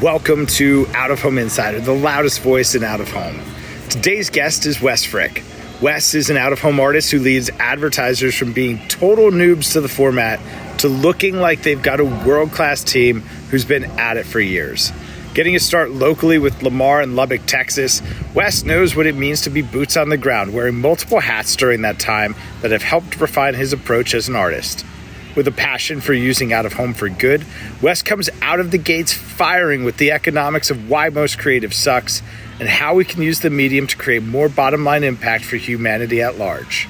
Welcome to Out of Home Insider, the loudest voice in out of home. Today's guest is Wes Frick. Wes is an out of home artist who leads advertisers from being total noobs to the format to looking like they've got a world-class team who's been at it for years. Getting a start locally with Lamar in Lubbock, Texas, Wes knows what it means to be boots on the ground, wearing multiple hats during that time that have helped refine his approach as an artist. With a passion for using out of home for good, Wes comes out of the gates firing with the economics of why most creative sucks and how we can use the medium to create more bottom line impact for humanity at large.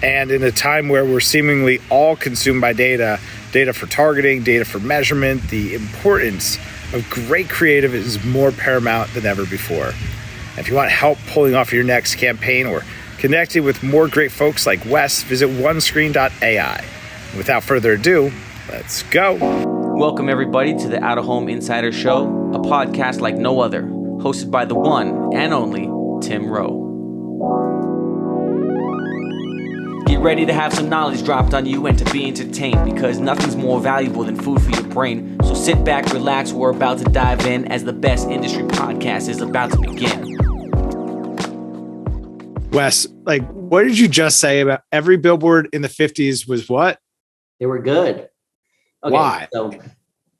And in a time where we're seemingly all consumed by data for targeting, data for measurement, the importance of great creative is more paramount than ever before. And if you want help pulling off your next campaign or connecting with more great folks like Wes, visit onescreen.ai. Without further ado, let's go. Welcome everybody to the Out of Home Insider Show, a podcast like no other, hosted by the one and only Tim Rowe. Get ready to have some knowledge dropped on you and to be entertained, because nothing's more valuable than food for your brain. So sit back, relax, we're about to dive in as the best industry podcast is about to begin. Wes, what did you just say about every billboard in the 50s was what? They were good. Okay, why? So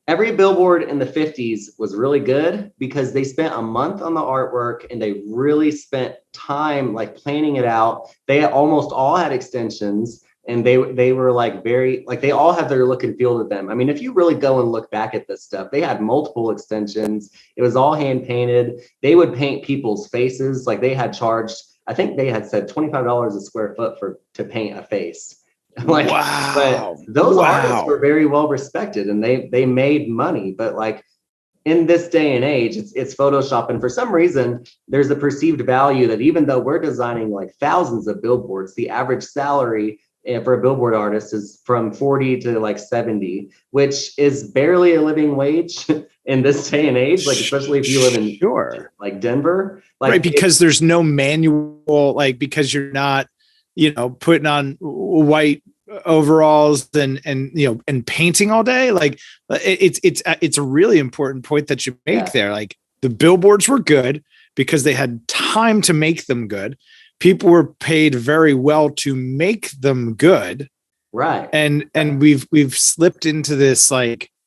every billboard in the 50s was really good because they spent a month on the artwork and they really spent time planning it out. They almost all had extensions and they were they all have their look and feel to them. I mean, if you really go and look back at this stuff, they had multiple extensions. It was all hand painted. They would paint people's faces. They had charged, I think they had said $25 a square foot to paint a face. Wow. But those artists were very well respected and they made money. But in this day and age, it's Photoshop. And for some reason, there's a perceived value that even though we're designing thousands of billboards, the average salary for a billboard artist is from 40 to 70, which is barely a living wage in this day and age, especially if you live in Denver. Right, because there's no manual, because you're not putting on white overalls and painting all day. It's a really important point that you make there. The billboards were good because they had time to make them good. People were paid very well to make them good. Right. And we've slipped into this,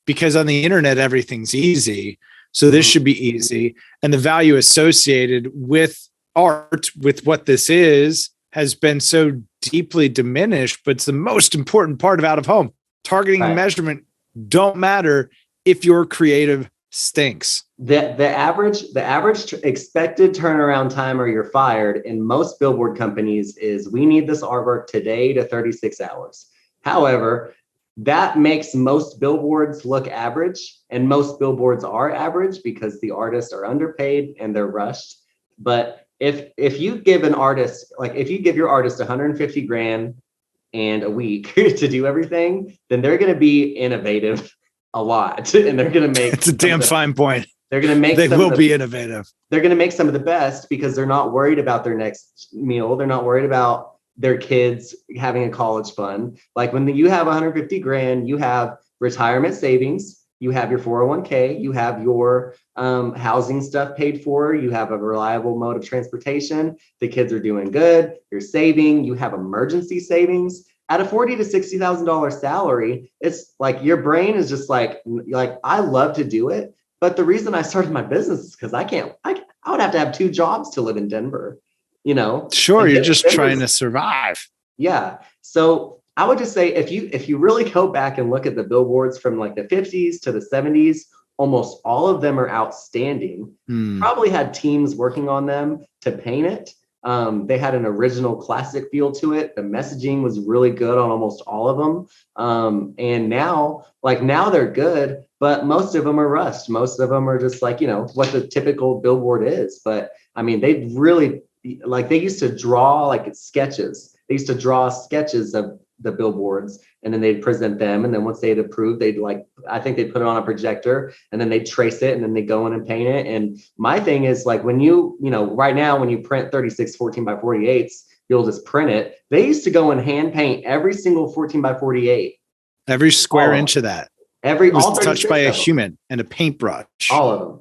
because on the internet, everything's easy. So this should be easy. And the value associated with art, with what this is, has been so deeply diminished, but it's the most important part of out of home. Targeting and measurement don't matter if your creative stinks. The average expected turnaround time or you're fired in most billboard companies is we need this artwork today to 36 hours. However, that makes most billboards look average, and most billboards are average because the artists are underpaid and they're rushed. But if you give an artist, if you give your artist 150 grand and a week to do everything, then they're going to be innovative a lot, and they're going to make. It's a damn fine point. They're going to make. They will be innovative. They're going to make some of the best because they're not worried about their next meal. They're not worried about their kids having a college fund. When you have 150 grand, you have retirement savings. You have your 401k, you have your housing stuff paid for, you have a reliable mode of transportation, the kids are doing good, you're saving, you have emergency savings. At a $40,000 to $60,000 salary, it's your brain is just I love to do it. But the reason I started my business is because I would have to have 2 jobs to live in Denver, Sure, you're just trying to survive. Yeah. So I would just say if you really go back and look at the billboards from the 50s to the 70s, almost all of them are outstanding. Probably had teams working on them to paint it. They had an original classic feel to it. The messaging was really good on almost all of them. And now they're good, but most of them are rushed. Most of them are just what the typical billboard is. But I mean, they really they used to draw sketches. They used to draw sketches of the billboards and then they'd present them. And then once they'd approved, I think they'd put it on a projector and then they'd trace it and then they go in and paint it. And my thing is when right now, when you print 36 14 by 48s, you'll just print it. They used to go and hand paint every single 14 by 48. Every square inch of that. Every It was all touched 36 by a of them. human and a paintbrush. All of them.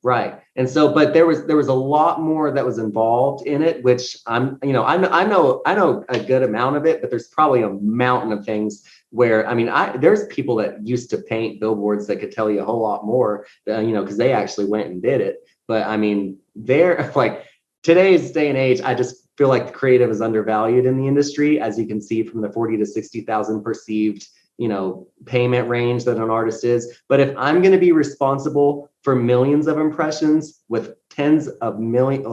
Right. And so, but there was a lot more that was involved in it, which I know a good amount of it, but there's probably a mountain of things where, I mean, there's people that used to paint billboards that could tell you a whole lot more, because they actually went and did it. But I mean, they're like, today's day and age, I just feel like the creative is undervalued in the industry, as you can see from the 40 to 60,000 perceived payment range that an artist is. But if I'm going to be responsible for millions of impressions with tens of millions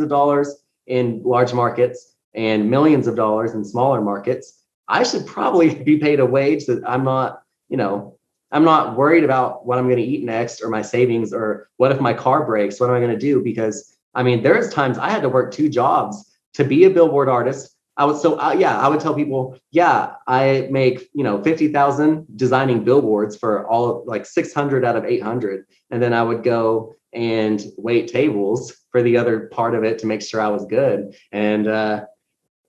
of dollars in large markets and millions of dollars in smaller markets, I should probably be paid a wage that I'm not worried about what I'm going to eat next, or my savings, or what if my car breaks, what am I going to do? Because I mean, there's times I had to work 2 jobs to be a billboard artist. I would tell people, I make 50,000 designing billboards for all like 600 out of 800, and then I would go and wait tables for the other part of it to make sure I was good. And that,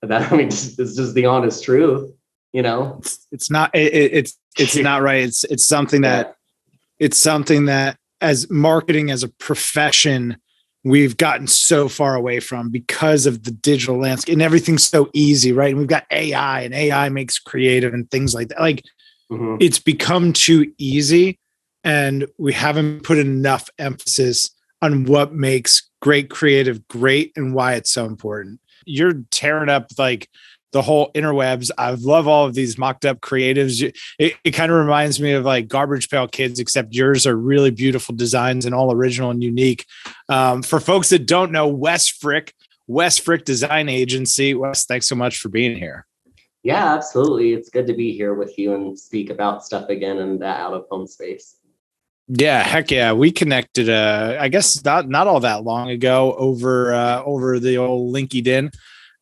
I mean, it's just the honest truth. It's not right. It's something that as marketing as a profession, we've gotten so far away from because of the digital landscape, and everything's so easy, right? And we've got AI, and AI makes creative and things like that. Like, It's become too easy, and we haven't put enough emphasis on what makes great creative great and why it's so important. You're tearing up like the whole interwebs. I love all of these mocked up creatives. It kind of reminds me of like Garbage Pail Kids, except yours are really beautiful designs and all original and unique. For folks that don't know, Wes Frick Design Agency. Wes, thanks so much for being here. Yeah, absolutely. It's good to be here with you and speak about stuff again in that out of home space. Yeah, heck yeah. We connected, I guess not all that long ago over the old LinkedIn.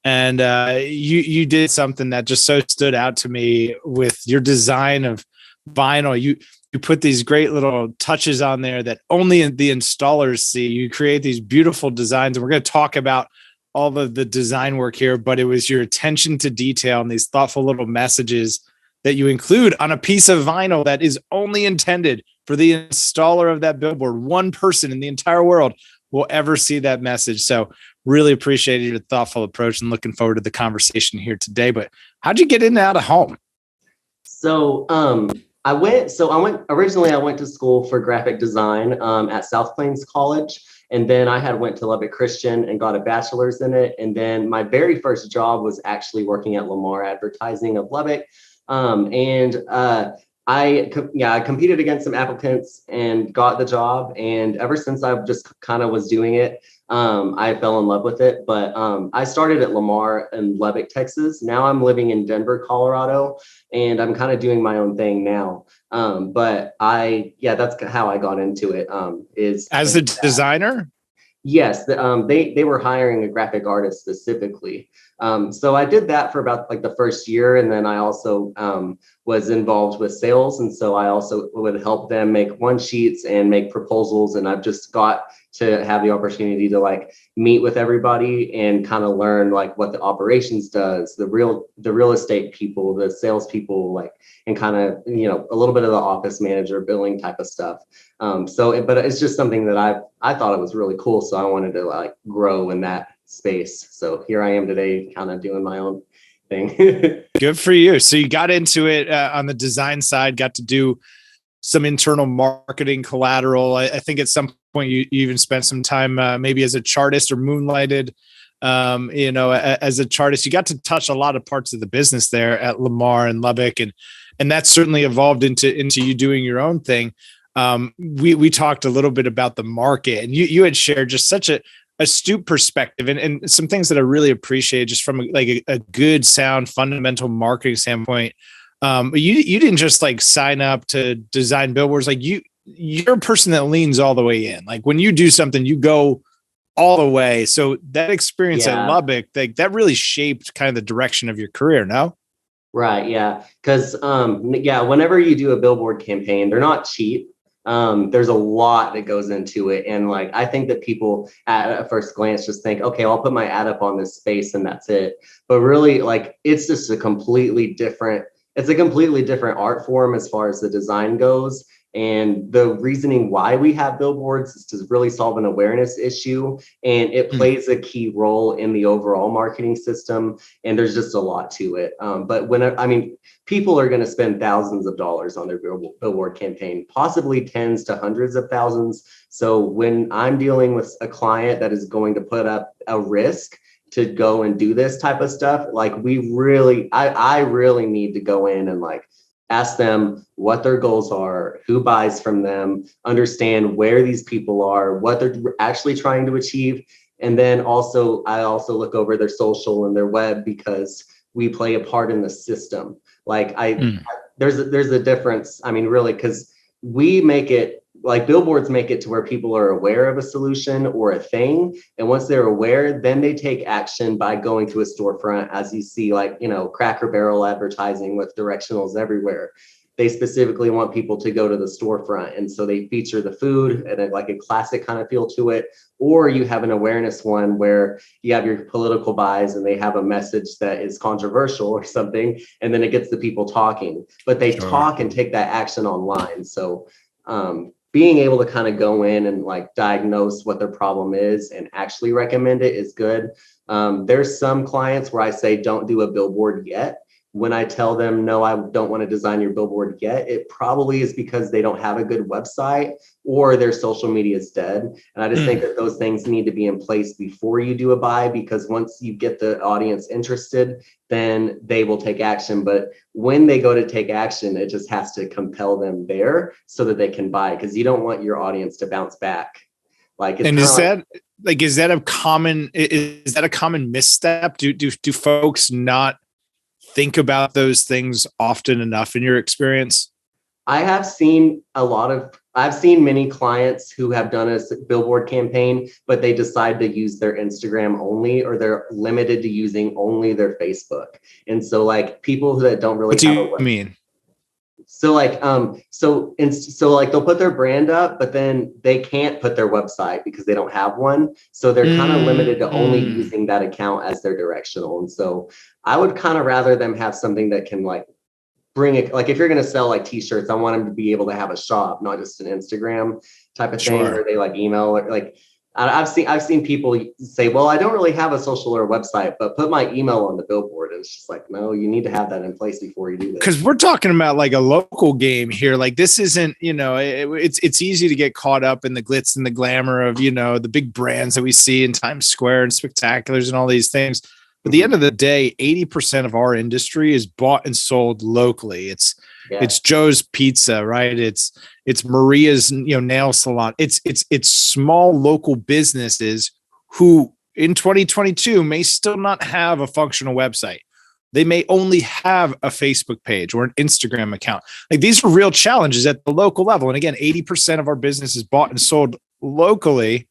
And you did something that just so stood out to me with your design of vinyl. You put these great little touches on there that only the installers see. You create these beautiful designs, and we're going to talk about all of the design work here, but it was your attention to detail and these thoughtful little messages that you include on a piece of vinyl that is only intended for the installer of that billboard. One person in the entire world will ever see that message. So really appreciated your thoughtful approach, and looking forward to the conversation here today. But how'd you get in and out of home? So I went to school for graphic design at South Plains College. And then I went to Lubbock Christian and got a bachelor's in it. And then my very first job was actually working at Lamar Advertising of Lubbock. I competed against some applicants and got the job. And ever since I just kind of was doing it, I fell in love with it. But I started at Lamar in Lubbock, Texas. Now I'm living in Denver, Colorado, and I'm kind of doing my own thing now. But that's how I got into it. Is as a designer? Yes, they were hiring a graphic artist specifically. So I did that for about like the first year, and then I also was involved with sales, and so I also would help them make one sheets and make proposals. And I've just got to have the opportunity to like meet with everybody and kind of learn like what the operations does, the real estate people, the sales people, like, and kind of a little bit of the office manager billing type of stuff. But it's just something that I thought it was really cool, so I wanted to like grow in that space. So here I am today, kind of doing my own thing. Good for you. So you got into it on the design side, got to do some internal marketing collateral. I think at some point you even spent some time maybe as a chartist or moonlighted, as a chartist. You got to touch a lot of parts of the business there at Lamar and Lubbock, and that certainly evolved into you doing your own thing. We talked a little bit about the market, and you had shared just such a astute perspective and some things that I really appreciate just from a good, sound, fundamental marketing standpoint. You didn't just like sign up to design billboards. Like you're a person that leans all the way in. Like when you do something, you go all the way. So that experience at Lubbock, that really shaped kind of the direction of your career. No? Right. Yeah. Because whenever you do a billboard campaign, they're not cheap. There's a lot that goes into it. And like, I think that people at first glance just think, okay, I'll put my ad up on this space and that's it. But really, like, it's just a completely different it's a completely different art form as far as the design goes. And the reasoning why we have billboards is to really solve an awareness issue. And it plays a key role in the overall marketing system. And there's just a lot to it. But people are going to spend thousands of dollars on their billboard campaign, possibly tens to hundreds of thousands. So when I'm dealing with a client that is going to put up a risk to go and do this type of stuff, like I really need to go in and like ask them what their goals are, who buys from them, understand where these people are, what they're actually trying to achieve. And then I also look over their social and their web, because we play a part in the system. Like there's a difference. I mean, really, because we make it, like billboards make it to where people are aware of a solution or a thing. And once they're aware, then they take action by going to a storefront, as you see, like, Cracker Barrel advertising with directionals everywhere. They specifically want people to go to the storefront. And so they feature the food and like a classic kind of feel to it. Or you have an awareness one where you have your political buys and they have a message that is controversial or something. And then it gets the people talking, but they talk and take that action online. So, being able to kind of go in and like diagnose what their problem is and actually recommend it is good. There's some clients where I say, don't do a billboard yet. When I tell them, no, I don't want to design your billboard yet, it probably is because they don't have a good website or their social media is dead. And I just think that those things need to be in place before you do a buy, because once you get the audience interested, then they will take action. But when they go to take action, it just has to compel them there so that they can buy, because you don't want your audience to bounce back. Like, it's is that a common misstep? Do folks not think about those things often enough in your experience? I've seen many clients who have done a billboard campaign, but they decide to use their Instagram only, or they're limited to using only their Facebook. And so like people that don't really What mean? So like, so like they'll put their brand up, but then they can't put their website because they don't have one. So they're kind of limited to only using that account as their directional. And so I would kind of rather them have something that can like bring it. Like if you're going to sell like t-shirts, I want them to be able to have a shop, not just an Instagram type of thing where they like email or like, I've seen people say, well, I don't really have a social or website, but put my email on the billboard. And it's just like, no, you need to have that in place before you do this. Because we're talking about like a local game here. Like this isn't, it's easy to get caught up in the glitz and the glamour of, the big brands that we see in Times Square and spectaculars and all these things. But at the end of the day, 80% of our industry is bought and sold locally. It's Joe's Pizza, right? It's Maria's, nail salon. It's small local businesses who in 2022 may still not have a functional website. They may only have a Facebook page or an Instagram account. Like these are real challenges at the local level. And again, 80% of our business is bought and sold locally.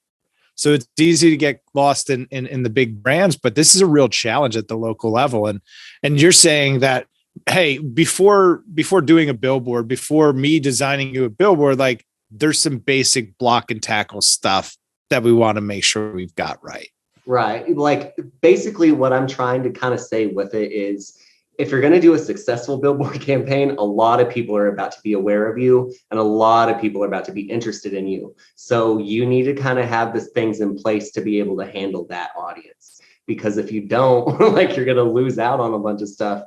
So it's easy to get lost in the big brands, but this is a real challenge at the local level. And you're saying that, hey, before doing a billboard, before me designing you a billboard, like there's some basic block and tackle stuff that we want to make sure we've got right. Right. Like basically what I'm trying to kind of say with it is, if you're going to do a successful billboard campaign, a lot of people are about to be aware of you and a lot of people are about to be interested in you. So you need to kind of have these things in place to be able to handle that audience, because if you don't, like you're going to lose out on a bunch of stuff.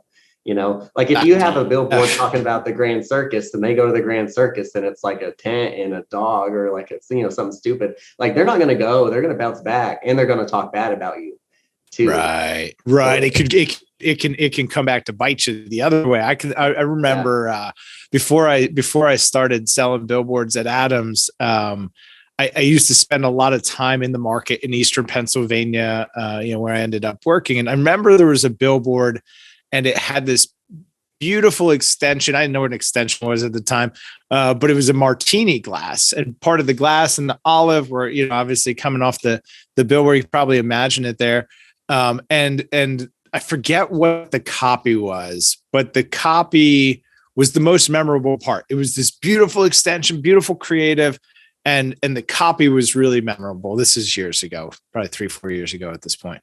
Like if you have a billboard talking about the Grand Circus and they go to the Grand Circus and it's like a tent and a dog or like it's, something stupid, like they're not going to go, they're going to bounce back and they're going to talk bad about you too. Right. It can come back to bite you the other way. I remember before I started selling billboards at Adams, I used to spend a lot of time in the market in Eastern Pennsylvania, where I ended up working. And I remember there was a billboard and it had this beautiful extension. I didn't know what an extension was at the time, but it was a martini glass, and part of the glass and the olive were, obviously coming off the billboard. You can probably imagine it there. And I forget what the copy was, but the copy was the most memorable part. It was this beautiful extension, beautiful creative. and the copy was really memorable. This is years ago, probably 3-4 years ago at this point.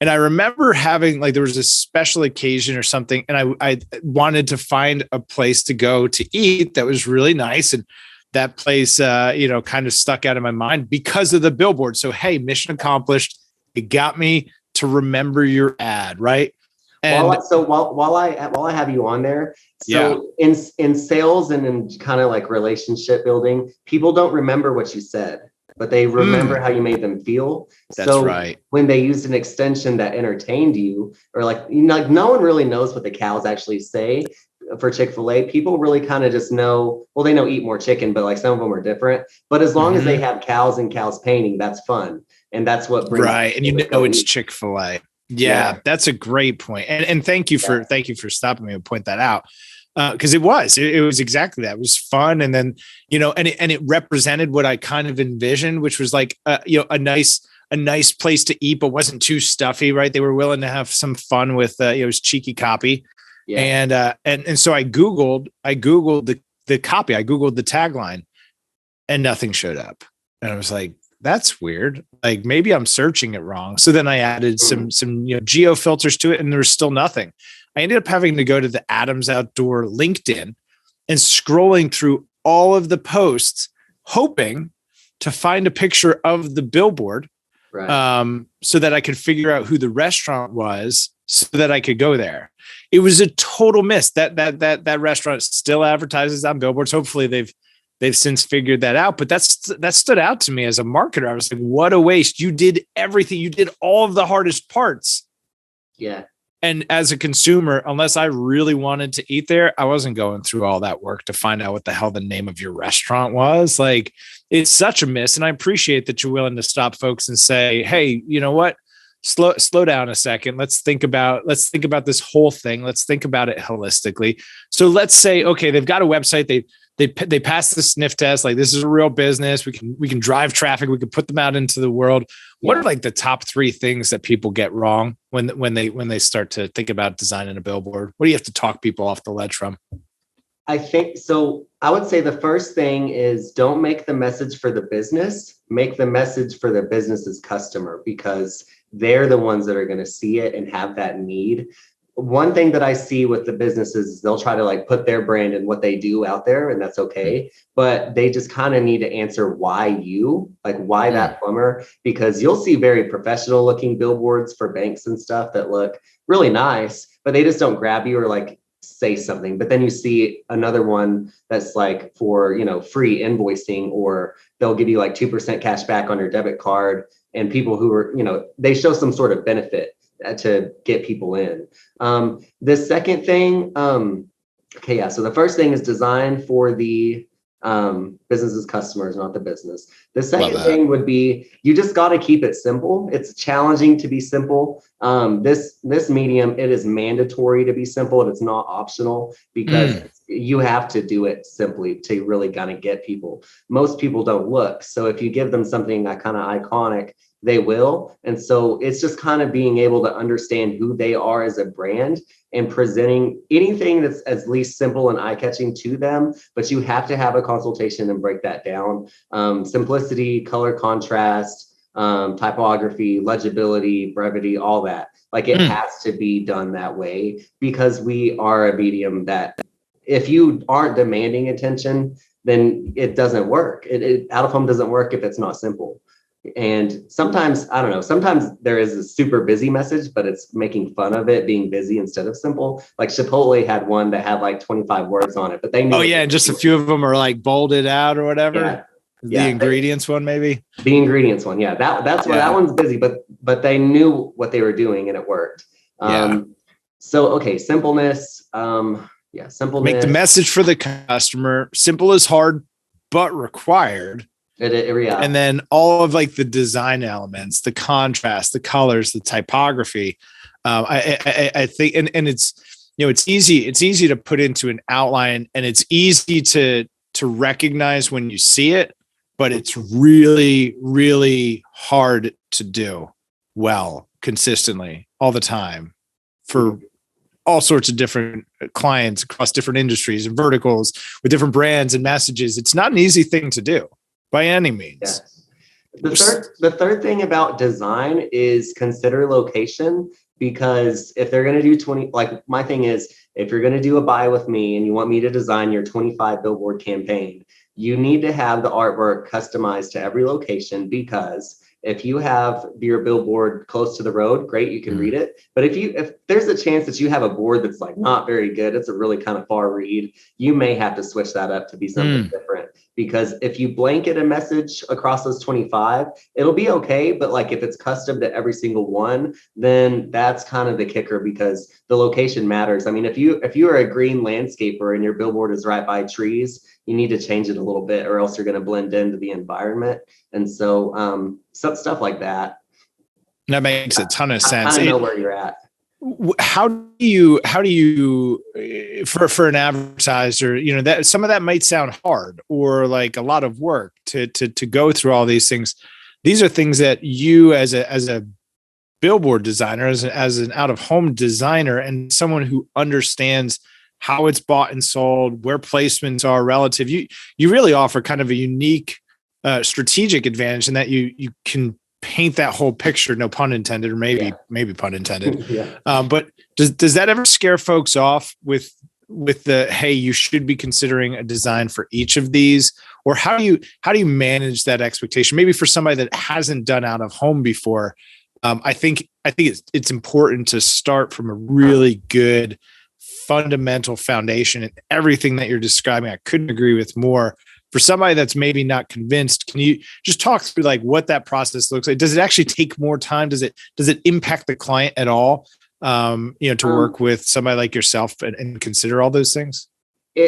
And I remember having, like, there was a special occasion or something, and I wanted to find a place to go to eat that was really nice. And that place, kind of stuck out in my mind because of the billboard. So, hey, mission accomplished. It got me to remember your ad, right? And while I have you on there, so in sales and in kind of like relationship building, people don't remember what you said, but they remember how you made them feel. That's right. When they used an extension that entertained you, or like no one really knows what the cows actually say for Chick-fil-A. People really kind of just know, well, they know eat more chicken, but like some of them are different. But as long as they have cows and cows painting, that's fun, and that's what brings right. And it's Chick-fil-A. Yeah, that's a great point. And thank you for stopping me and point that out. Because it was exactly that. It was fun. And then, and it represented what I kind of envisioned, which was like, a nice place to eat, but wasn't too stuffy, right? They were willing to have some fun with, it was cheeky copy. Yeah. And so I Googled the copy. I Googled the tagline and nothing showed up. And I was like, that's weird. Like maybe I'm searching it wrong. So then I added some geo filters to it and there was still nothing. I ended up having to go to the Adams Outdoor LinkedIn and scrolling through all of the posts, hoping to find a picture of the billboard, right, so that I could figure out who the restaurant was, so that I could go there. It was a total miss. That restaurant still advertises on billboards. Hopefully they've since figured that out. But that stood out to me as a marketer. I was like, what a waste! You did everything. You did all of the hardest parts. Yeah. And as a consumer, unless I really wanted to eat there, I wasn't going through all that work to find out what the hell the name of your restaurant was. Like, it's such a miss. And I appreciate that you're willing to stop folks and say, hey, you know what? Slow down a second. Let's think about this whole thing. Let's think about it holistically. So let's say, okay, they've got a website. They passed the sniff test. Like, this is a real business. We can drive traffic. We can put them out into the world. What are like the top 3 things that people get wrong when they start to think about designing a billboard? What do you have to talk people off the ledge from? I think so. I would say the first thing is don't make the message for the business. Make the message for the business's customer, because they're the ones that are going to see it and have that need. One thing that I see with the businesses is they'll try to like put their brand and what they do out there, and that's okay. But they just kind of need to answer why why that plumber, because you'll see very professional looking billboards for banks and stuff that look really nice, but they just don't grab you or like say something. But then you see another one that's like for, free invoicing, or they'll give you like 2% cash back on your debit card, and people who are, they show some sort of benefit to get people in. The second thing, so the first thing is design for the business's customers, not the business. The second thing would be, you just got to keep it simple. It's challenging to be simple. This medium, it is mandatory to be simple. It's not optional, because you have to do it simply to really kind of get people. Most people don't look. So if you give them something that kind of iconic, they will. And so it's just kind of being able to understand who they are as a brand and presenting anything that's as least simple and eye-catching to them. But you have to have a consultation and break that down. Simplicity, color contrast, typography, legibility, brevity, all that. Like, it has to be done that way, because we are a medium that if you aren't demanding attention, then it doesn't work. Out of home doesn't work if it's not simple. And sometimes, I don't know, sometimes there is a super busy message, but it's making fun of it being busy instead of simple. Like Chipotle had one that had like 25 words on it, but they knew. Oh yeah, and just a few of them are like bolded out or whatever. Yeah. The ingredients one, maybe. The ingredients one, yeah. That's where that one's busy, but they knew what they were doing and it worked. So okay, simpleness. Simpleness. Make the message for the customer. Simple is hard, but required. And then all of like the design elements, the contrast, the colors, the typography. I think, and it's, it's easy to put into an outline, and it's easy to recognize when you see it, but it's really, really hard to do well, consistently, all the time, for all sorts of different clients across different industries and verticals with different brands and messages. It's not an easy thing to do. by any means. The third thing about design is consider location, because if they're going to do 20, like my thing is, if you're going to do a buy with me and you want me to design your 25 billboard campaign, you need to have the artwork customized to every location, because if you have your billboard close to the road, great, you can read it. But if there's a chance that you have a board that's like not very good, it's a really kind of far read, you may have to switch that up to be something different. Because if you blanket a message across those 25, it'll be okay. But like if it's custom to every single one, then that's kind of the kicker, because the location matters. I mean, if you are a green landscaper and your billboard is right by trees, you need to change it a little bit, or else you're going to blend into the environment. And so stuff like that. That makes a ton of sense. I know where you're at. How do you for an advertiser, that some of that might sound hard or like a lot of work to go through all these things. These are things that you as a billboard designer, as an out of home designer, and someone who understands how it's bought and sold, where placements are relative, you really offer kind of a unique strategic advantage in that you can paint that whole picture, no pun intended, or maybe pun intended. But does that ever scare folks off with the, hey, you should be considering a design for each of these? Or how do you manage that expectation? Maybe for somebody that hasn't done out of home before, I think it's important to start from a really good fundamental foundation, and everything that you're describing, I couldn't agree with more. For somebody that's maybe not convinced, can you just talk through like what that process looks like? Does it actually take more time? Does it impact the client at all? To work with somebody like yourself and consider all those things?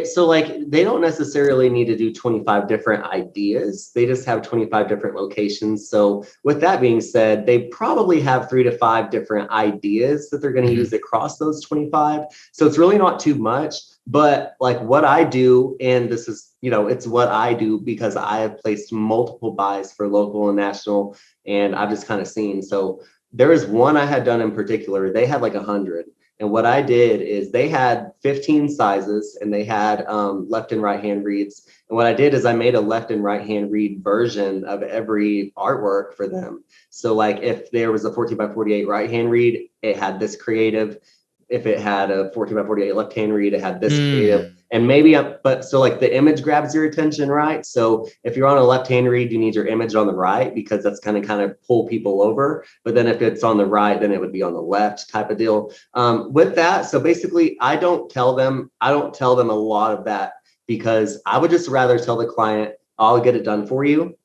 So like they don't necessarily need to do 25 different ideas. They just have 25 different locations. So with that being said, they probably have 3 to 5 different ideas that they're going to use across those 25. So it's really not too much. But like what I do, and this is, it's what I do because I have placed multiple buys for local and national, and I've just kind of seen. So there is one I had done in particular. They had like 100. And what I did is they had 15 sizes, and they had left and right hand reads. And what I did is I made a left and right hand read version of every artwork for them. So like if there was a 14 by 48 right hand read, it had this creative. If it had a 14 by 48 left hand read, it had this creative. And maybe, so like the image grabs your attention, right? So if you're on a left hand read, you need your image on the right, because that's kind of pull people over. But then if it's on the right, then it would be on the left type of deal. With that, so basically I don't tell them a lot of that, because I would just rather tell the client, I'll get it done for you.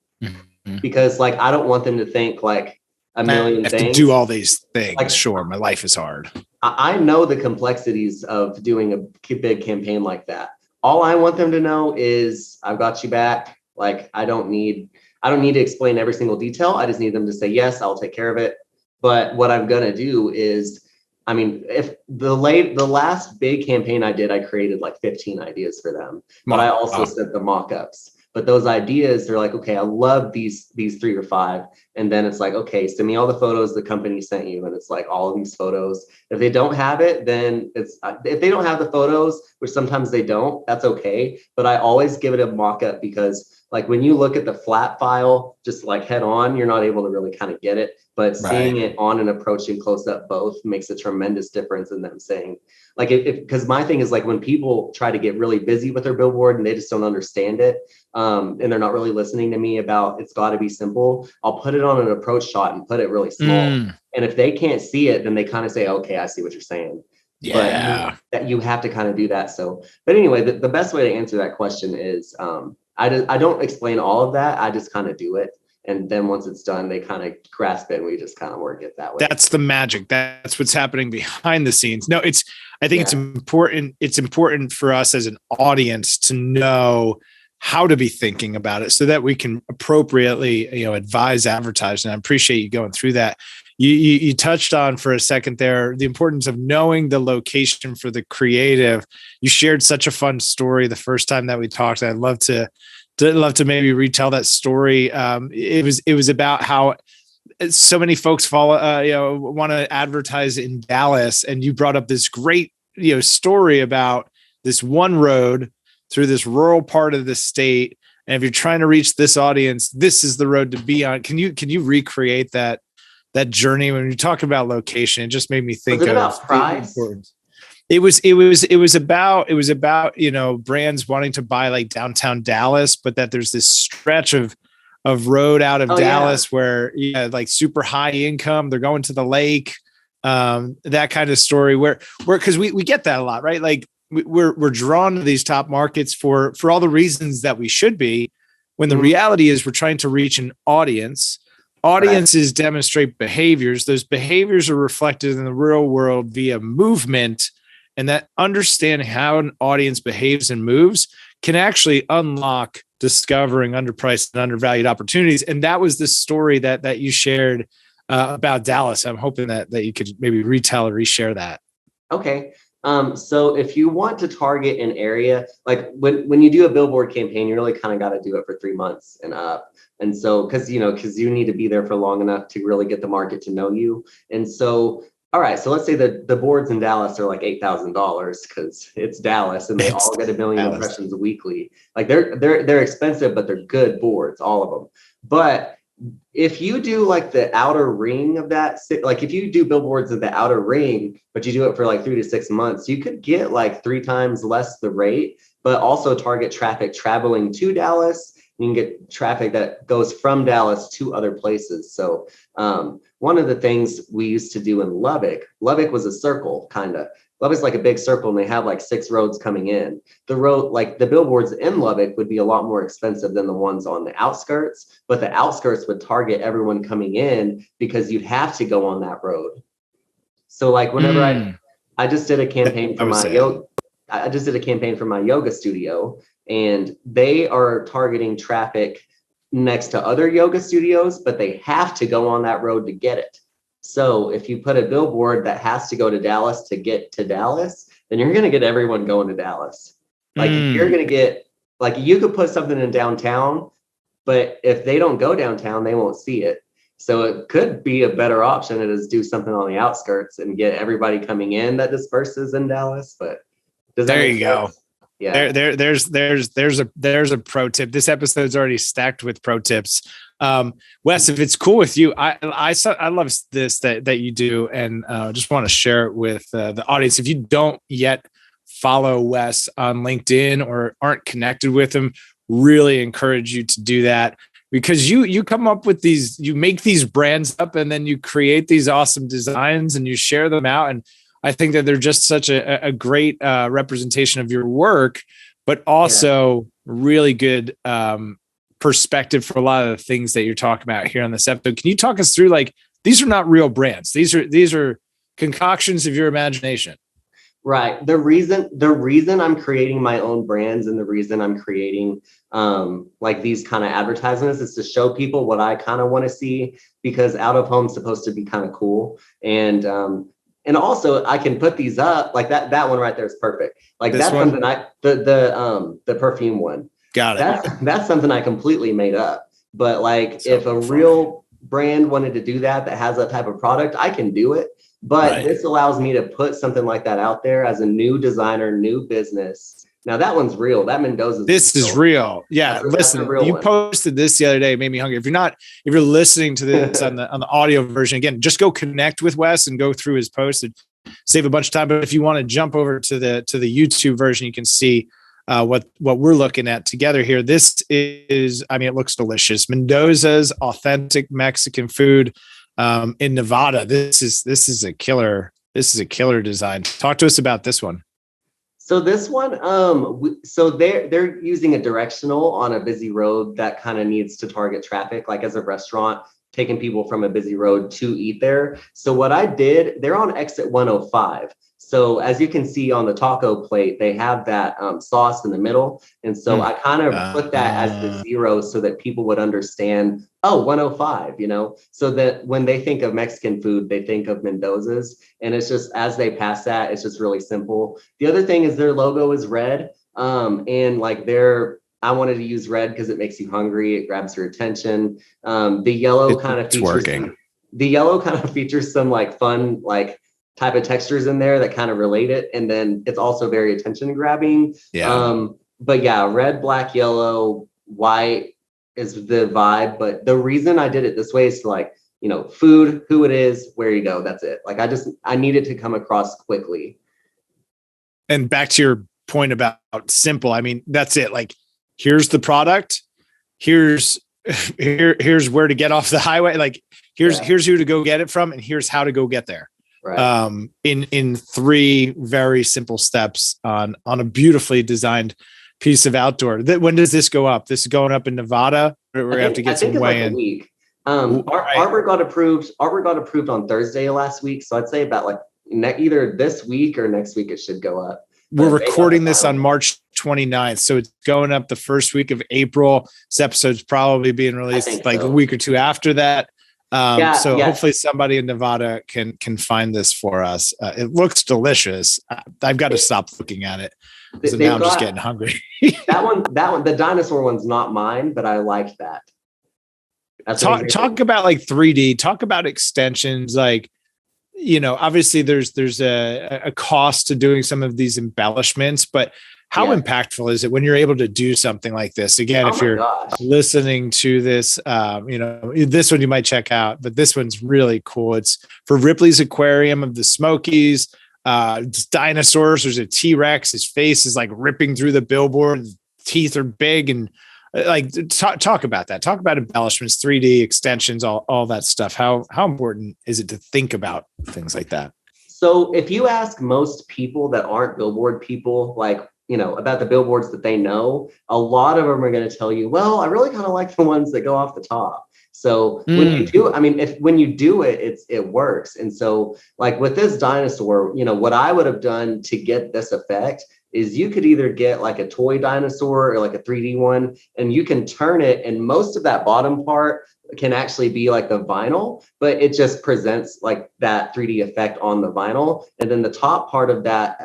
Because like, I don't want them to think like a million things. To do all these things. Like, sure, my life is hard. I know the complexities of doing a big campaign like that. All I want them to know is I've got you back. Like I don't need to explain every single detail. I just need them to say, yes, I'll take care of it. But what I'm going to do is, I mean, if the last big campaign I did, I created like 15 ideas for them, but I also sent the mock-ups. But those ideas, they're like, okay, I love these 3 or 5. And then it's like, okay, send me all the photos the company sent you. And it's like all of these photos. If they don't have it, then if they don't have the photos, which sometimes they don't, that's okay. But I always give it a mock-up, because like when you look at the flat file, just like head on, you're not able to really kind of get it. But seeing it on and approaching close up both makes a tremendous difference in them saying, like, because my thing is like when people try to get really busy with their billboard and they just don't understand it, and they're not really listening to me about it's got to be simple, I'll put it on an approach shot and put it really small. And if they can't see it, then they kind of say, okay, I see what you're saying. Yeah. But that you have to kind of do that. So, but anyway, the best way to answer that question is I don't explain all of that. I just kind of do it. And then once it's done, they kind of grasp it and we just kind of work it that way. That's the magic. That's what's happening behind the scenes. No, I think it's important. It's important for us as an audience to know how to be thinking about it so that we can appropriately, advise advertisers. And I appreciate you going through that. You touched on for a second there the importance of knowing the location for the creative. You shared such a fun story the first time that we talked. I'd love to maybe retell that story. It was about how so many folks want to advertise in Dallas, and you brought up this great story about this one road through this rural part of the state And if you're trying to reach this audience, this is the road to be on. Can you recreate that journey? When you talk about location, it just made me think Was it of about price? It was about, you know, brands wanting to buy like downtown Dallas, but that there's this stretch of road out of Dallas where like super high income, they're going to the lake, that kind of story where because we get that a lot, right? Like we're drawn to these top markets for all the reasons that we should be, when the reality is we're trying to reach an audience. Audiences demonstrate behaviors. Those behaviors are reflected in the real world via movement, and that understanding how an audience behaves and moves can actually unlock discovering underpriced and undervalued opportunities. And that was the story that you shared about Dallas. I'm hoping that you could maybe retell or reshare that. Okay. So if you want to target an area, like when you do a billboard campaign, you really kind of got to do it for 3 months and up. And so, because you need to be there for long enough to really get the market to know you. And so, all right, so let's say the boards in Dallas are like $8,000 because it's Dallas and they all get 1 million impressions weekly. Like they're expensive, but they're good boards, all of them. But if you do like the outer ring of that, like if you do billboards of the outer ring, but you do it for like 3 to 6 months, you could get like 3 times less the rate, but also target traffic traveling to Dallas. You can get traffic that goes from Dallas to other places. So one of the things we used to do in Lubbock was a circle, kind of. Lubbock's like a big circle and they have like 6 roads coming in. The road, like the billboards in Lubbock would be a lot more expensive than the ones on the outskirts, but the outskirts would target everyone coming in because you'd have to go on that road. So like whenever I just did a campaign for my yoga studio, and they are targeting traffic next to other yoga studios, but they have to go on that road to get it. So if you put a billboard that has to go to Dallas to get to Dallas, then you're going to get everyone going to Dallas. Like you're going to get, like you could put something in downtown, but if they don't go downtown, they won't see it. So it could be a better option to just do something on the outskirts and get everybody coming in that disperses in Dallas. But there you go. Yeah. There's a pro tip. This episode's already stacked with pro tips. Wes, if it's cool with you, I love this that you do, and just want to share it with the audience. If you don't yet follow Wes on LinkedIn or aren't connected with him, really encourage you to do that, because you come up with these, you make these brands up, and then you create these awesome designs and you share them out. And I think that they're just such a great representation of your work, but also really good perspective for a lot of the things that you're talking about here on this episode. Can you talk us through, like, these are not real brands. These are concoctions of your imagination. Right. The reason I'm creating my own brands and the reason I'm creating like these kind of advertisements is to show people what I kind of want to see, because out of home is supposed to be kind of cool. And also I can put these up like that one right there is perfect. Like this that's one? Something the perfume one. Got it. That's something I completely made up. But like so if a real brand wanted to do that has that type of product, I can do it. But this allows me to put something like that out there as a new designer, new business. Now that one's real. That Mendoza's. This is real. Yeah. Listen, you posted this the other day. It made me hungry. If you're listening to this on the audio version, again, just go connect with Wes and go through his post and save a bunch of time. But if you want to jump over to the YouTube version, you can see what we're looking at together here. This is, I mean, it looks delicious. Mendoza's authentic Mexican food in Nevada. This is a killer design. Talk to us about this one. So this one, so they're using a directional on a busy road that kind of needs to target traffic, like as a restaurant, taking people from a busy road to eat there. So what I did, they're on exit 105. So as you can see on the taco plate, they have that sauce in the middle. And so I kind of put that as the 0 so that people would understand, 105, so that when they think of Mexican food, they think of Mendoza's. And it's just, as they pass that, it's just really simple. The other thing is their logo is red. And like I wanted to use red because it makes you hungry. It grabs your attention. The yellow kind of features some like fun, like type of textures in there that kind of relate it. And then it's also very attention grabbing. Yeah. But yeah, red, black, yellow, white is the vibe. But the reason I did it this way is to like, food, who it is, where you go. That's it. Like I needed to come across quickly. And back to your point about simple. I mean, that's it. Like, here's the product. Here's where to get off the highway. Like, here's who to go get it from, and here's how to go get there. Right. In 3 very simple steps on a beautifully designed piece of outdoor. When does this go up? This is going up in Nevada. We're gonna have to get some weigh in. A week. Arbor got approved on Thursday last week. So I'd say about like either this week or next week it should go up. We're recording this on March 29th. So it's going up the first week of April. This episode's probably being released like a week or two after that. Hopefully somebody in Nevada can find this for us. It looks delicious. I've got to stop looking at it. So now I'm just getting hungry. that one, the dinosaur one's not mine, but I like that. Talk about like 3D, talk about extensions. Like, obviously there's a cost to doing some of these embellishments, but how impactful is it when you're able to do something like this? Again, if you're listening to this, this one you might check out, but this one's really cool. It's for Ripley's Aquarium of the Smokies. Dinosaurs. There's a T-Rex. His face is like ripping through the billboard. His teeth are big, and like talk about that. Talk about embellishments, 3D extensions, all that stuff. How important is it to think about things like that? So if you ask most people that aren't billboard people, like, about the billboards that they know, a lot of them are going to tell you, well, I really kind of like the ones that go off the top. So when you do, when you do it, it works. And so like with this dinosaur, what I would have done to get this effect is you could either get like a toy dinosaur or like a 3D one, and you can turn it, and most of that bottom part can actually be like the vinyl, but it just presents like that 3D effect on the vinyl. And then the top part of that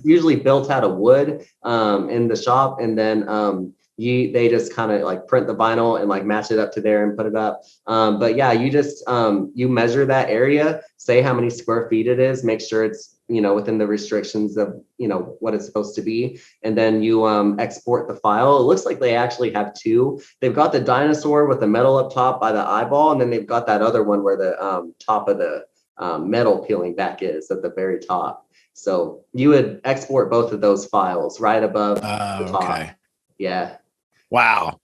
usually built out of wood in the shop, and then they just kind of like print the vinyl and like match it up to there and put it up. But yeah, you just you measure that area, say how many square feet it is, make sure it's within the restrictions of what it's supposed to be, and then you export the file. It looks like they actually have 2. They've got the dinosaur with the metal up top by the eyeball, and then they've got that other one where the top of the metal peeling back is at the very top. So you would export both of those files right above the top. Okay. Yeah. Wow.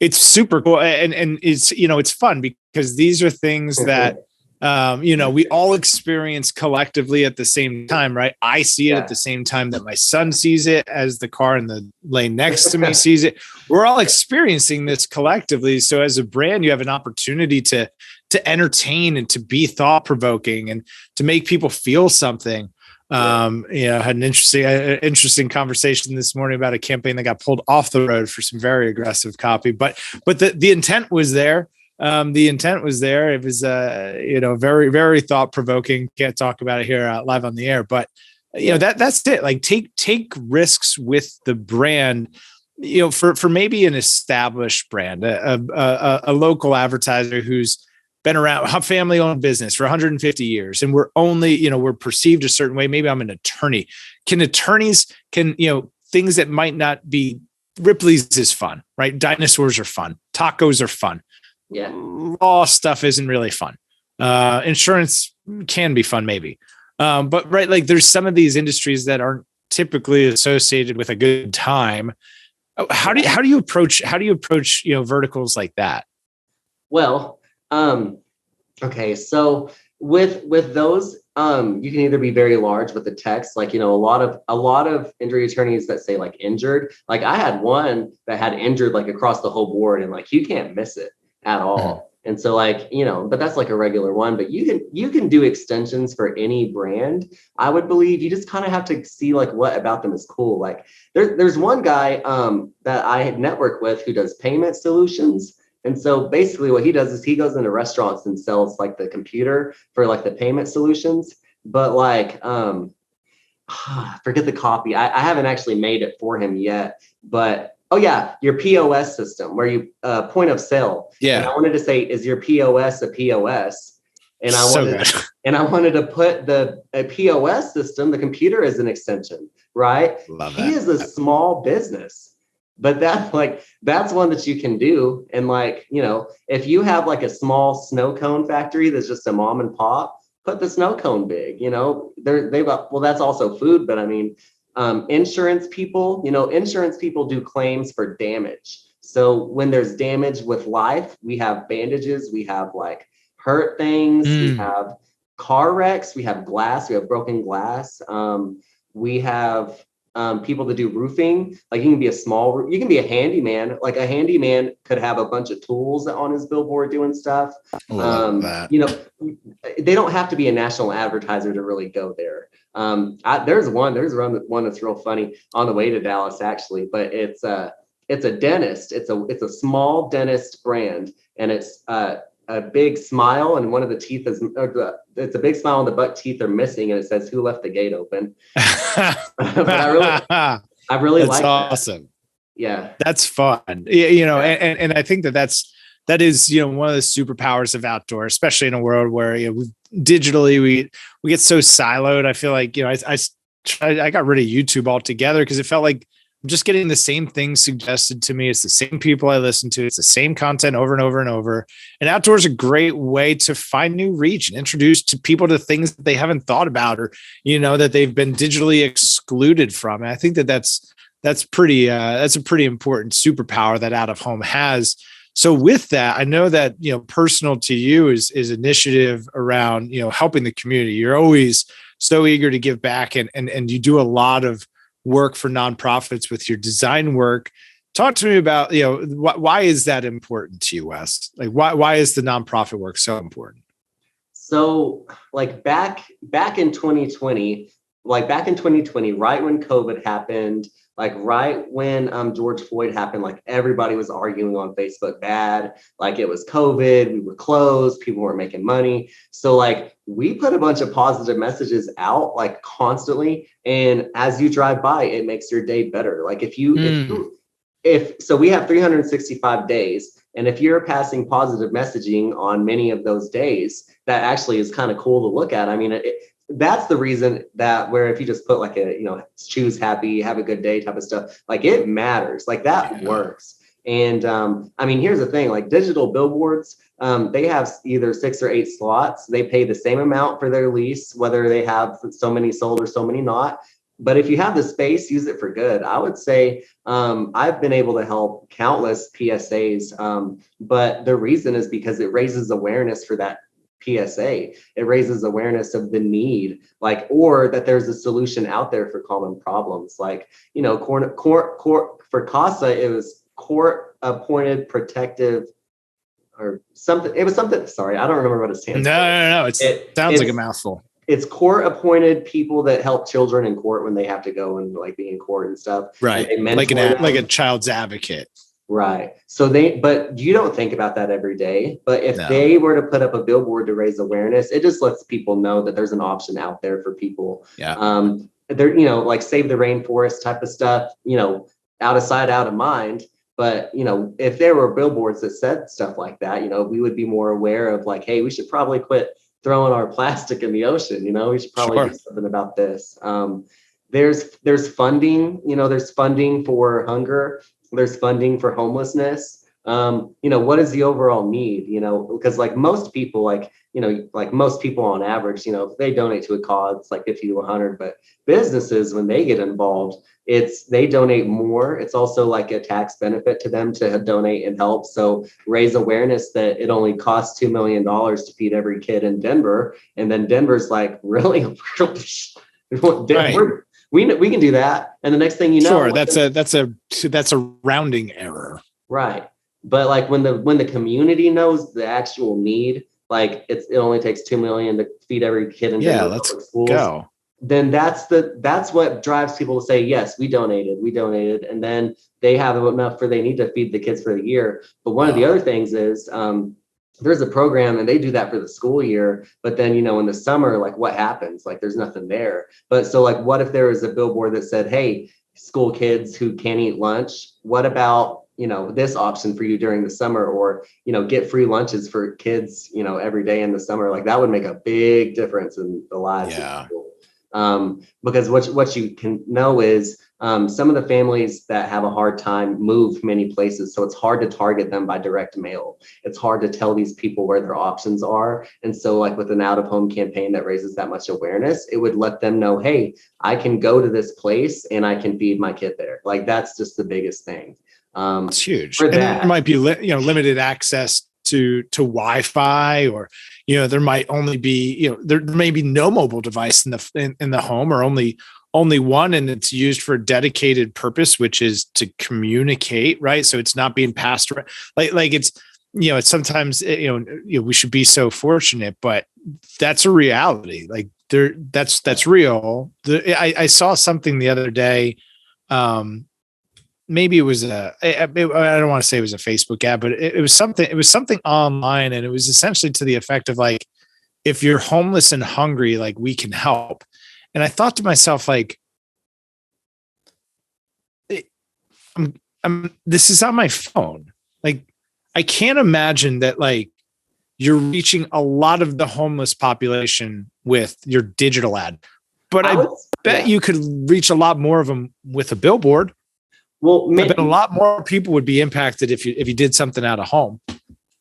It's super cool. And it's, it's fun because these are things that, we all experience collectively at the same time, right? I see it at the same time that my son sees it, as the car in the lane next to me sees it. We're all experiencing this collectively. So as a brand, you have an opportunity to entertain and to be thought-provoking and to make people feel something. I had an interesting conversation this morning about a campaign that got pulled off the road for some very aggressive copy, but the intent was there. The intent was there. It was, very, very thought provoking. Can't talk about it here live on the air, but that's it. Like take risks with the brand, for maybe an established brand, a local advertiser who's been around, a family-owned business for 150 years, and we're only, we're perceived a certain way. Maybe I'm an attorney. Things that might not be, Ripley's is fun, right? Dinosaurs are fun. Tacos are fun. Yeah. Law stuff isn't really fun. Insurance can be fun, maybe. But right, like there's some of these industries that aren't typically associated with a good time. How do you approach verticals like that? Well, okay. So with those, you can either be very large with the text, like, a lot of injury attorneys that say like injured, like I had one that had injured like across the whole board, and like, you can't miss it at all. Mm-hmm. And so like, but that's like a regular one, but you can do extensions for any brand. I would believe you just kind of have to see like what about them is cool. Like there's one guy, that I had networked with who does payment solutions. And so basically what he does is he goes into restaurants and sells like the computer for like the payment solutions. But like, forget the copy. I haven't actually made it for him yet, but oh yeah, your POS system where you point of sale. Yeah. And I wanted to say, is your POS a POS? And I wanted to put a POS system, the computer, as an extension, right? Love he is a small business, but that's one that you can do. And like, if you have like a small snow cone factory that's just a mom and pop, put the snow cone big. They've got, well, that's also food, but I mean, insurance people do claims for damage. So when there's damage with life, we have bandages, we have like hurt things, we have car wrecks, we have glass, we have broken glass. We have people that do roofing. Like you can be a handyman. Like a handyman could have a bunch of tools on his billboard doing stuff. That. They don't have to be a national advertiser to really go there. There's one that's real funny on the way to Dallas actually, but it's a dentist. It's a small dentist brand, and it's a big smile, and one of the teeth it's a big smile and the buck teeth are missing, and it says, "Who left the gate open?" But I really that's like awesome. That. Yeah, that's fun. And I think that is one of the superpowers of outdoor, especially in a world where digitally we get so siloed. I feel like I got rid of YouTube altogether because it felt like I'm just getting the same things suggested to me. It's the same people I listen to. It's the same content over and over and over. And outdoor is a great way to find new reach and introduce to people to things that they haven't thought about, or, that they've been digitally excluded from. And I think that's a pretty important superpower that out of home has. So with that, I know that, personal to you is initiative around, helping the community. You're always so eager to give back, and you do a lot of work for nonprofits with your design work. Talk to me about, why is that important to you, Wes? Like why is the nonprofit work so important? So like back in 2020, right when COVID happened, like right when George Floyd happened, like everybody was arguing on Facebook bad, like it was COVID, we were closed, people weren't making money. So like we put a bunch of positive messages out like constantly. And as you drive by, it makes your day better. Like so we have 365 days. And if you're passing positive messaging on many of those days, that actually is kind of cool to look at. I mean, that's the reason that where if you just put like choose happy, have a good day type of stuff, like it matters, like that works. And I mean, here's the thing, like digital billboards, they have either 6 or 8 slots. They pay the same amount for their lease, whether they have so many sold or so many not. But if you have the space, use it for good. I would say I've been able to help countless PSAs, but the reason is because it raises awareness for that PSA. It raises awareness of the need, like, or that there's a solution out there for common problems. Like, for CASA, it was court appointed protective or something. It was something. Sorry, I don't remember what it stands for. No. It sounds like a mouthful. It's court appointed people that help children in court when they have to go and like be in court and stuff. Right. Like a child's advocate. Right. So but you don't think about that every day. But if they were to put up a billboard to raise awareness, it just lets people know that there's an option out there for people. Yeah. They're, like save the rainforest type of stuff, out of sight, out of mind. But, if there were billboards that said stuff like that, we would be more aware of like, hey, we should probably quit throwing our plastic in the ocean. We should probably do something about this. There's funding, there's funding for hunger. There's funding for homelessness. What is the overall need? Because like most people, like most people on average, if they donate to a cause, it's like 50 to 100. But businesses, when they get involved, they donate more. It's also like a tax benefit to them to donate and help. So raise awareness that it only costs $2 million to feed every kid in Denver. And then Denver's like, really? Right. We can do that. And the next thing you know, sure, that's a rounding error. Right. But like when the community knows the actual need, like it only takes $2 million to feed every kid in Denver let's schools, go. Then that's what drives people to say, yes, we donated. And then they have enough for they need to feed the kids for the year. But one of the other things is there's a program and they do that for the school year. But then, in the summer, like what happens? Like there's nothing there. But so like, what if there was a billboard that said, hey, school kids who can't eat lunch, what about, this option for you during the summer, or, get free lunches for kids, every day in the summer. Like that would make a big difference in the lives of people. Because what you can know is some of the families that have a hard time move many places. So it's hard to target them by direct mail. It's hard to tell these people where their options are. And so like with an out-of-home campaign that raises that much awareness, it would let them know, hey, I can go to this place and I can feed my kid there. Like that's just the biggest thing. It's huge. For and that, there might be limited access to Wi-Fi, or there might only be there may be no mobile device in the home, or only one, and it's used for a dedicated purpose, which is to communicate, right? So it's not being passed around. Like it's it's sometimes we should be so fortunate, but that's a reality. Like that's real. I saw something the other day. Maybe it was I don't want to say it was a Facebook ad, but it was something online, and it was essentially to the effect of like, if you're homeless and hungry, like we can help. And I thought to myself, like, this is on my phone. Like, I can't imagine that like you're reaching a lot of the homeless population with your digital ad, but I bet you could reach a lot more of them with a billboard. Well, I bet a lot more people would be impacted if you did something out of home.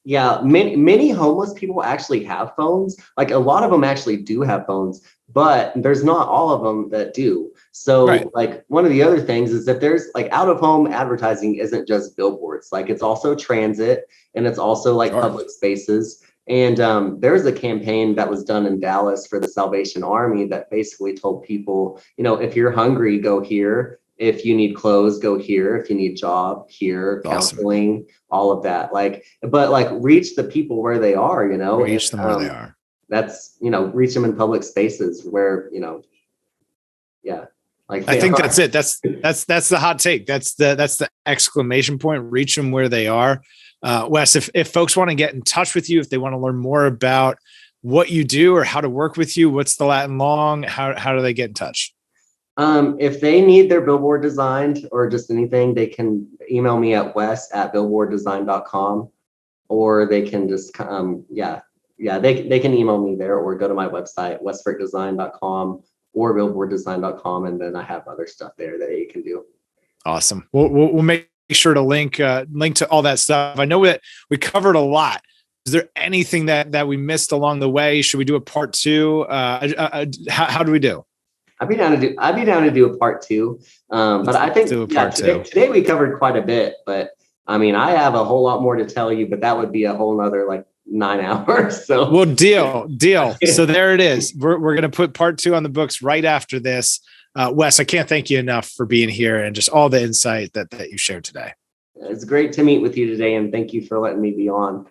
Yeah, many homeless people actually have phones. Like a lot of them actually do have phones, but there's not all of them that do. So like one of the other things is that there's like out of home advertising isn't just billboards. Like it's also transit, and it's also like public spaces. And there's a campaign that was done in Dallas for the Salvation Army that basically told people, if you're hungry, go here. If you need clothes, go here. If you need job, here, counseling, all of that. But reach the people where they are, Reach them where they are. That's, reach them in public spaces where, yeah. Like I think that's it. That's the hot take. That's the exclamation point. Reach them where they are. Wes, if folks want to get in touch with you, if they want to learn more about what you do or how to work with you, what's the Latin long? How do they get in touch? If they need their billboard designed or just anything, they can email me at wes@billboarddesign.com, or they can just, they can email me there, or go to my website, wesfrickdesign.com or billboarddesign.com. And then I have other stuff there that you can do. Awesome. We'll make sure to link to all that stuff. I know that we covered a lot. Is there anything that we missed along the way? Should we do a part 2? How do we do? I'd be down to do a part 2. But I think today we covered quite a bit, but I mean, I have a whole lot more to tell you, but that would be a whole nother like 9 hours. So well, deal. So there it is. We're going to put part 2 on the books right after this. Wes, I can't thank you enough for being here and just all the insight that you shared today. It's great to meet with you today, and thank you for letting me be on.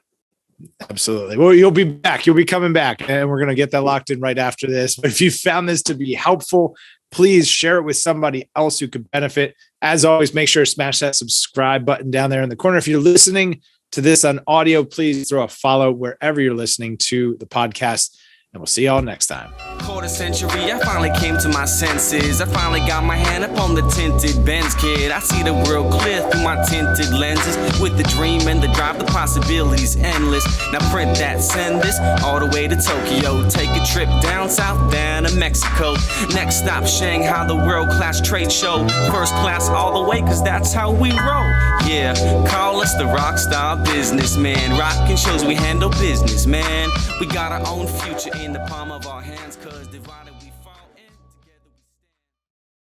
Absolutely. Well, you'll be back. You'll be coming back, and we're going to get that locked in right after this. But if you found this to be helpful, please share it with somebody else who could benefit. As always, make sure to smash that subscribe button down there in the corner. If you're listening to this on audio, please throw a follow wherever you're listening to the podcast. And we'll see y'all next time. Quarter century, I finally came to my senses. I finally got my hand up on the tinted Benz, kid. I see the world clear through my tinted lenses. With the dream and the drive, the possibilities endless. Now print that, send this all the way to Tokyo. Take a trip down south, down to Mexico. Next stop, Shanghai, the world-class trade show. First class all the way, cause that's how we roll. Yeah, call us the rock star businessman. Rockin' shows, we handle business, man. We got our own future in the palm of our hands, cause divided we